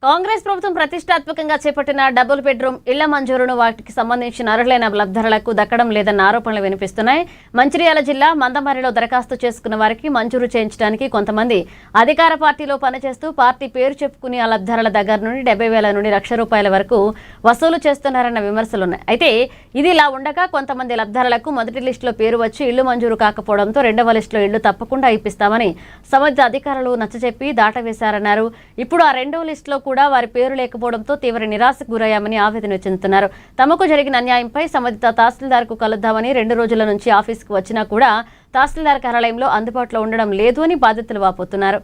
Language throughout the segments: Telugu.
కాంగ్రెస్ ప్రభుత్వం ప్రతిష్టాత్మకంగా చేపట్టిన డబుల్ బెడ్రూమ్ ఇళ్ల మంజూరును వాటికి సంబంధించిన అర్హులైన లబ్ధిదారులకు దక్కడం లేదన్న ఆరోపణలు వినిపిస్తున్నాయి. మంచిర్యాల జిల్లా మందమర్రిలో దరఖాస్తు చేసుకున్న వారికి మంజూరు చేయించడానికి కొంతమంది అధికార పార్టీలో పనిచేస్తూ పార్టీ పేరు చెప్పుకుని ఆ లబ్ధిదారుల దగ్గర నుండి 70,000 నుండి ₹1,00,000 వరకు వసూలు చేస్తున్నారన్న విమర్శలున్నాయి. అయితే ఇది ఇలా ఉండగా కొంతమంది లబ్ధిదారులకు మొదటి లిస్టులో పేరు వచ్చి ఇళ్లు మంజూరు కాకపోవడంతో రెండవ లిస్టులో ఇళ్లు తప్పకుండా ఇప్పిస్తామని సంబంధిత అధికారులు నచ్చచెప్పి దాటవేశారన్నారు. ఇప్పుడు ఆ రెండవ లిస్టులో కూడా వారి పేరు లేకపోవడంతో తీవ్ర నిరాశకు గురయ్యామని ఆవేదన చెందుతున్నారు. తమకు జరిగిన అన్యాయంపై సంబంధిత తహసీల్దార్కు కలుద్దామని 2 రోజుల నుంచి ఆఫీసుకు వచ్చినా కూడా తహసీల్దార్ కార్యాలయంలో అందుబాటులో ఉండడం లేదు అని బాధితులు వాపోతున్నారు.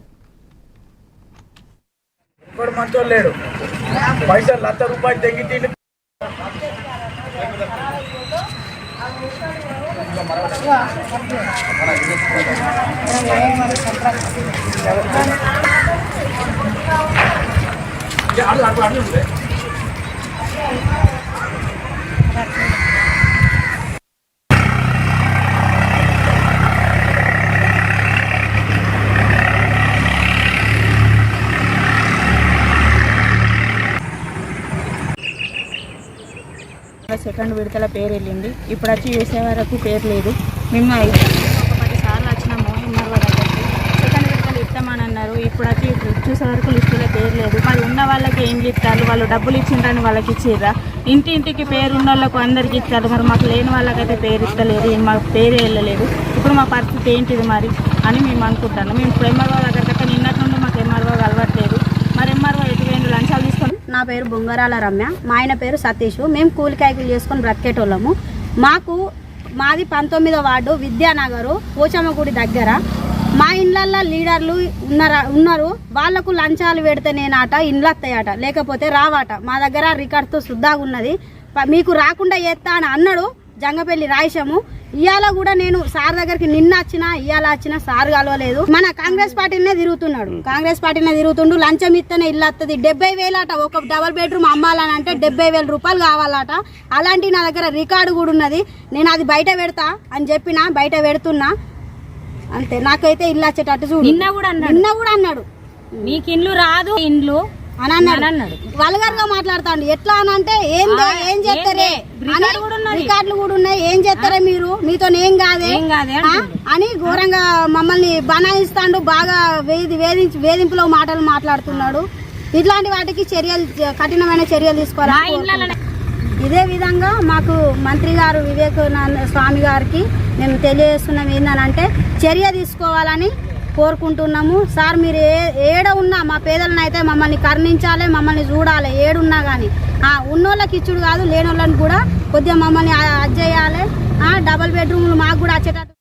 సెకండ్ విడతల పేరు వెళ్ళింది. ఇప్పుడు వచ్చి చేసే వరకు పేరు లేదు. మేము 10 సార్లు వచ్చినాము ఎంఆర్ఓ దగ్గరికి. సెకండ్ విడతలు ఇస్తామని అన్నారు. ఇప్పుడు వచ్చి చూసే వరకు లిస్టులో పేరు లేదు. మరి ఉన్న వాళ్ళకి ఏం ఇస్తారు? వాళ్ళు డబ్బులు ఇచ్చిండ్రని వాళ్ళకి ఇచ్చిర్రా? ఇంటింటికి పేరు ఉన్న వాళ్ళకు అందరికి ఇస్తారు. మరి మాకు లేని వాళ్ళకైతే పేరు ఇస్తలేదు. మాకు పేరు వెళ్ళలేదు. ఇప్పుడు మా పరిస్థితి ఏంటిది మరి అని మేము అనుకుంటాను. మేము ఇప్పుడు ఎంఆర్ఓ దగ్గరికి నిన్నటి నుండి మాకు ఎంఆర్ఓ కలవట్లేదు. మరి ఎంఆర్ఓ ఎటువంటి లంచాలు తీసుకొని. నా పేరు బొంగరాల రమ్య, మా ఆయన పేరు సతీష్. మేము కూలికాయకులు చేసుకొని బ్రతికేటోళ్ళము. మాది 19వ వార్డు విద్యానగరు పోచమ్మ గుడి దగ్గర. మా ఇండ్లల్లో లీడర్లు ఉన్నారు. వాళ్లకు లంచాలు పెడితేనేనాట ఇండ్లు వస్తాయట, లేకపోతే రావట. మా దగ్గర రికార్డ్తో శుద్ధాగా ఉన్నది. మీకు రాకుండా చేస్తా అని అన్నాడు జంగపల్లి రాయిషము. ఇవాళ కూడా నేను సార్ దగ్గరికి నిన్న ఇవాళ వచ్చినా సార్ కలవలేదు. మన కాంగ్రెస్ పార్టీనే తిరుగుతుండు. లంచం ఇస్తేనే ఇల్లు వస్తుంది. 70,000 అట. ఒక డబల్ బెడ్రూమ్ అమ్మాలని అంటే ₹70,000 కావాలట. అలాంటి నా దగ్గర రికార్డు కూడా ఉన్నది. నేను అది బయట పెడతా అని చెప్పిన, బయట పెడుతున్నా అంతే. నాకైతే ఇల్లు వచ్చేటట్టు చూడు. నిన్న కూడా అన్నాడు మీకు ఇండ్లు రాదు ఇండ్లు అని అన్నాడు. వల్గర్గా మాట్లాడుతాండు. ఎట్లా అని అంటే ఏం చేస్తారే, రికార్డులు కూడా ఉన్నాయి, ఏం చేస్తారే మీరు, మీతో ఏం కాదే అని ఘోరంగా మమ్మల్ని బనాయిస్తాండు. బాగా వేధింపులో మాటలు మాట్లాడుతున్నాడు. ఇట్లాంటి వాటికి కఠినమైన చర్యలు తీసుకోవాలి. ఇదే విధంగా మాకు మంత్రి గారు వివేకానంద స్వామి గారికి మేము తెలియజేస్తున్నాం ఏంటంటే చర్య తీసుకోవాలని కోరుకుంటున్నాము. సార్ మీరు ఏడ ఉన్నా మా పేదలను అయితే మమ్మల్ని కరుణించాలి, మమ్మల్ని చూడాలి. ఏడున్నా కానీ ఉన్నోళ్ళకి ఇచ్చుడు కాదు, లేనోళ్ళని కూడా కొద్దిగా మమ్మల్ని అజ్జేయాలి. డబల్ బెడ్రూమ్లు మాకు కూడా వచ్చేటట్టు